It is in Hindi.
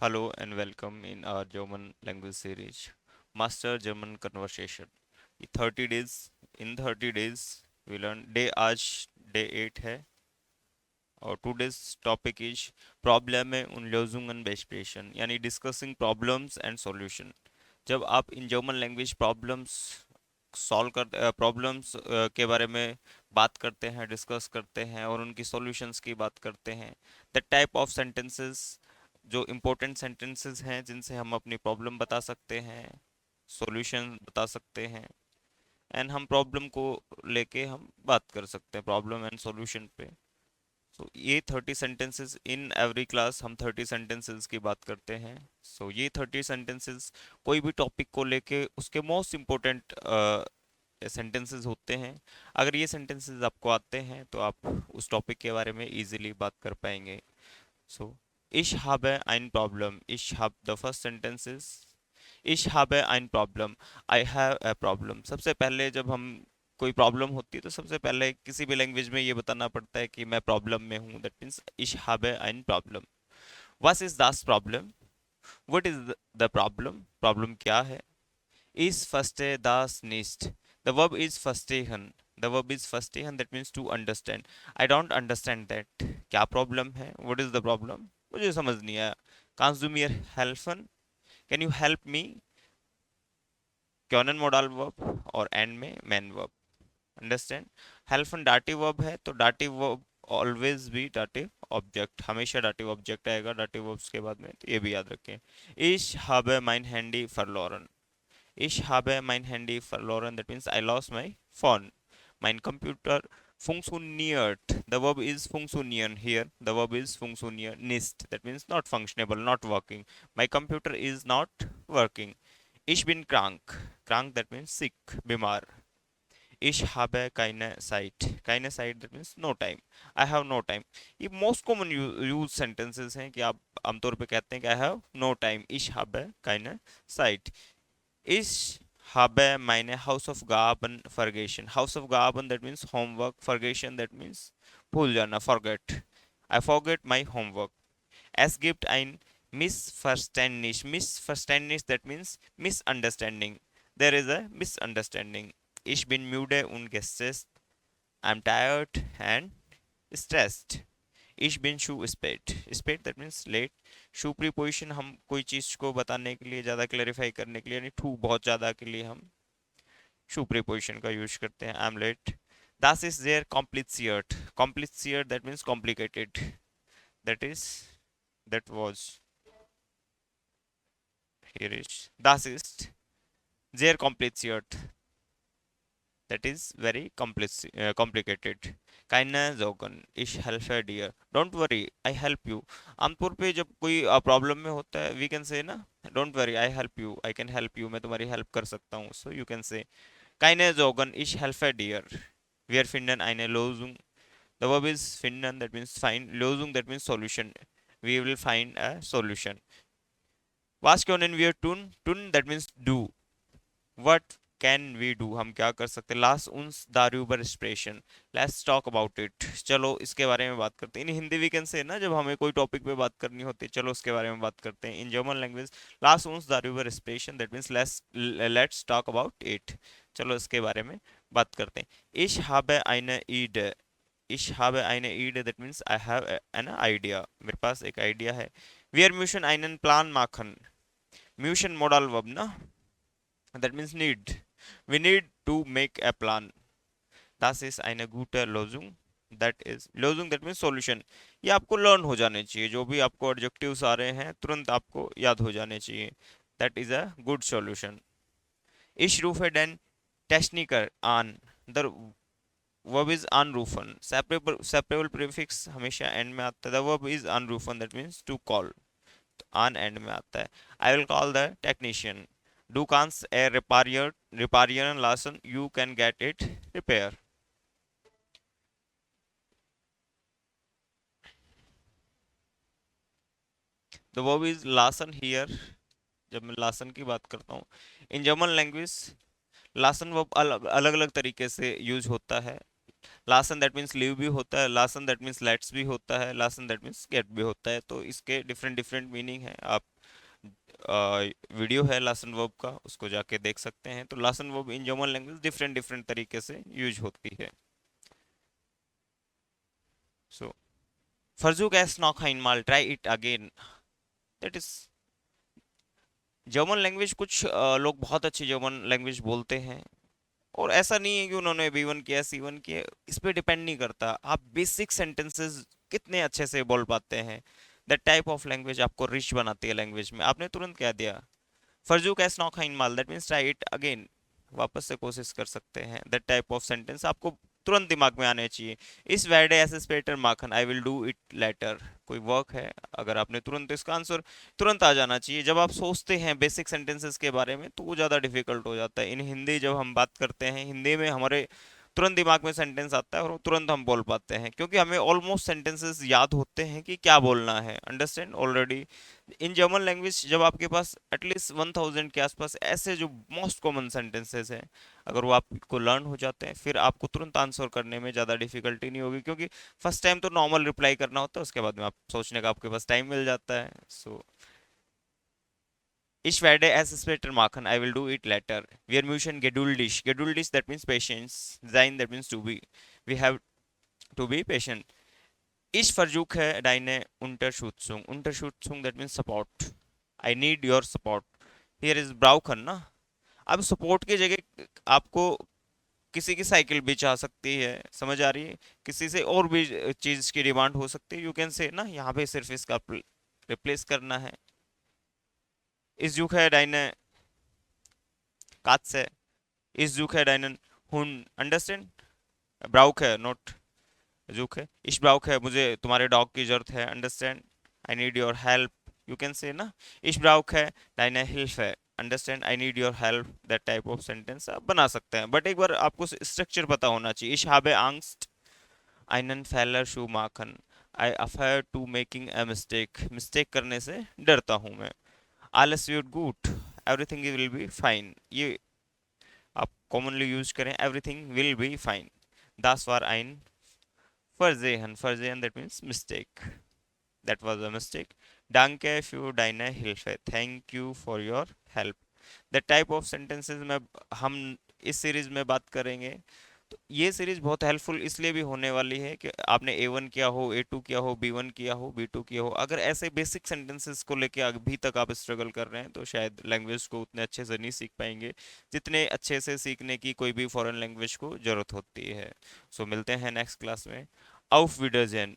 Hello and welcome in our German language series, Master German Conversation. ये 30 days, in 30 days we learn day आज day 8 है और today's topic is problem में उन Lösungen besprechen यानी discussing problems and solution. जब आप in German language problems solve कर प्रॉब्लम्स के बारे में बात करते हैं डिस्कस करते हैं और उनकी सॉल्यूशंस की बात करते हैं द टाइप ऑफ सेंटेंसेस जो इम्पोर्टेंट सेंटेंसेस हैं जिनसे हम अपनी प्रॉब्लम बता सकते हैं सॉल्यूशन बता सकते हैं एंड हम प्रॉब्लम को लेके हम बात कर सकते हैं प्रॉब्लम एंड सॉल्यूशन पे ये 30 सेंटेंसेस इन एवरी क्लास हम 30 सेंटेंसेस की बात करते हैं ये 30 सेंटेंसेस कोई भी टॉपिक को लेके उसके मोस्ट इम्पोर्टेंट सेंटेंसेस होते हैं अगर ये सेंटेंसेस आपको आते हैं तो आप उस टॉपिक के बारे में इजीली बात कर पाएंगे सो ich habe ein Problem. Ich habe the first sentence is ich habe ein Problem. I have a problem. सबसे पहले जब हम कोई प्रॉब्लम होती है तो सबसे पहले किसी भी लैंग्वेज में ये बताना पड़ता है कि मैं प्रॉब्लम में हूँ that means ich habe ein Problem. Was ist das Problem? What is the problem? Problem क्या है? Ich verstehe das nicht. The verb is verstehen. The verb is verstehen that means to understand. I don't understand that. क्या प्रॉब्लम है? What is the problem? मुझे समझ नहीं आया. Kannst du mir helfen? Can you help me? Können modal verb और end में main verb. Understand? Helfen dative verb है तो dative verb always be dative object. हमेशा dative object आएगा dative verbs के बाद में तो ये भी याद रखें. Ich habe mein Handy verloren. Ich habe mein Handy verloren. That means I lost my phone. Mein Computer funktioniert. The verb is funktionieren here. The verb is funktionieren nicht. That means not functionable, not working. My computer is not working. Ich bin krank. Krank that means sick, bimar. Ich habe keine Zeit. Keine Zeit that means no time. I have no time. ये most common use sentences हैं कि आप आमतौर पे कहते हैं कि I have no time. Ich habe keine Zeit. Ich habe meine Hausaufgaben vergessen. Hausaufgaben that means homework. Vergessen that means भूल जाना, forget. I forget my homework. Es gibt ein Missverständnis. Missverständnis that means misunderstanding. There is a misunderstanding. Ich bin müde und gestresst. I'm tired and stressed. Ich bin zu spät. Spät that means late. Shoe preposition हम कोई चीज को बताने के लिए ज्यादा क्लेरिफाई करने के लिए यानी टू बहुत ज्यादा के लिए हम शू प्रीपोजिशन का यूज करते हैं I am late das is sehr kompliziert kompliziert that means complicated that is that was here is das ist sehr kompliziert that is very complicated kindness organ ich helfe dir don't worry I help you आमतौर पे जब कोई प्रॉब्लम में होता है वी कैन से ना don't worry I help you I can help you मैं तुम्हारी हेल्प कर सकता हूँ so you can say kindness organ ich helfe dir wir finden eine Lösung the verb is finden that means find Lösung that means solution we will find a solution was können wir tun that means do what can we do हम क्या कर सकते हैं लास्ट उन्स दारूबर expression let's talk about it चलो इसके बारे में बात करते हैं इन हिंदी वीकेंड से ना जब हमें कोई टॉपिक पे बात करनी होती है चलो उसके बारे में बात करते हैं इन जर्मन लैंग्वेज लास्ट उन्स दारूबर expression that means let's talk about it चलो इसके बारे में बात करते हैं ich habe eine Idee ich habe eine Idee that means I have an idea मेरे पास एक आइडिया है wir müssen einen Plan machen müssen modal verb ना that means need we need to make a plan das ist eine gute Lösung that is Lösung that means solution ये आपको लर्न हो जाने चाहिए जो भी आपको एडजेक्टिव्स आ रहे हैं तुरंत आपको याद हो जाने चाहिए that is a good solution ich rufe den Techniker an the verb is anrufen separable prefix हमेशा end में आता है the verb is anrufen that means to call an end में आता है I will call the technician Du kannst reparieren lassen. You can get it repair. The verb is lassen here. जब मैं लासन की बात करता हूँ in German language Larsen verb अलग अलग अलग तरीके से यूज होता है लासन दैट मीन्स लीव भी होता है लासन दैट मीन्स लेट्स भी होता है लासन दैट मीन्स गेट भी होता है तो इसके डिफरेंट डिफरेंट मीनिंग है आप वीडियो है लासन वर्ब का, उसको जाके देख सकते हैं। तो Larsen verb in German language different different तरीके से यूज होती है। सो versuch es noch einmal, try it again, that is German language. कुछ लोग बहुत अच्छी जर्मन लैंग्वेज बोलते हैं, और ऐसा नहीं है कि उन्होंने B1 किया C1 किया, इस पे डिपेंड नहीं करता। आप बेसिक सेंटेंसेस कितने अच्छे से बोल पाते हैं, दैट टाइप ऑफ लैंग्वेज आपको रिच बनाती है लैंग्वेज में। आपने तुरंत कह दिया फर्जू कैस नॉक हाइन माल, that means try it again, वापस से कोशिश कर सकते हैं। दैट टाइप ऑफ सेंटेंस आपको तुरंत दिमाग में आने चाहिए। इस वैडे एस पेटर माखन, I will do it later, कोई वर्क है, अगर आपने तुरंत, तो इसका आंसर तुरंत आ जाना चाहिए। जब आप सोचते हैं बेसिक सेंटेंसेस के बारे में तो वो ज़्यादा डिफिकल्ट हो जाता है। इन हिंदी जब हम बात करते हैं, हिंदी में हमारे तुरंत दिमाग में सेंटेंस आता है और तुरंत हम बोल पाते हैं, क्योंकि हमें ऑलमोस्ट सेंटेंसेस याद होते हैं कि क्या बोलना है, understand already. In German language जब आपके पास एटलीस्ट 1000 के आसपास ऐसे जो मोस्ट कॉमन सेंटेंसेस हैं, अगर वो आपको लर्न हो जाते हैं, फिर आपको तुरंत आंसर करने में ज़्यादा डिफिकल्टी नहीं होगी, क्योंकि फर्स्ट टाइम तो नॉर्मल रिप्लाई करना होता है, उसके बाद में आप सोचने का आपके पास टाइम मिल जाता है। सो Ich werde es später machen. I will do it later. Wir müssen geduldig. Geduldig, that means patience. Sein, that means to be. We have to be patient. Ich versuche deine Unterstützung. Unterstützung, that means support. I need your support. Here is brauchen ना। अब सपोर्ट की जगह आपको किसी की साइकिल भी चाह सकती है, समझ आ रही है, किसी से और भी चीज की डिमांड हो सकती है, यू कैन से ना, यहाँ पे सिर्फ इसका रिप्लेस करना है। इस जुख है डाइने Katze. Ich suche deinen Hund. Understand? Brauche, not suche. Ich brauche, मुझे तुम्हारे डॉग की जरूरत है। Understand? I need your help. You can say ना, Ich brauche deine Hilfe. Understand? I need your help. That type of sentence आप बना सकते हैं, बट एक बार आपको स्ट्रक्चर पता होना चाहिए। Ich habe Angst, einen Fehler zu machen. I afraid to making a mistake. Mistake करने से डरता हूँ मैं। Alles wird gut. Everything will be fine. ये आप कॉमनली यूज करें, everything will be fine. Das war ein Versehen. Versehen, that means mistake. That was a mistake. Danke für deine Hilfe. Thank you for your help. The type of sentences में हम इस सीरीज में बात करेंगे। तो ये सीरीज बहुत हेल्पफुल इसलिए भी होने वाली है कि आपने A1 किया हो, A2 किया हो, B1 किया हो, B2 किया हो, अगर ऐसे बेसिक सेंटेंसेस को लेके अभी तक आप स्ट्रगल कर रहे हैं तो शायद लैंग्वेज को उतने अच्छे से नहीं सीख पाएंगे जितने अच्छे से सीखने की कोई भी फॉरेन लैंग्वेज को जरूरत होती है। सो मिलते हैं नेक्स्ट क्लास में। Auf Wiedersehen।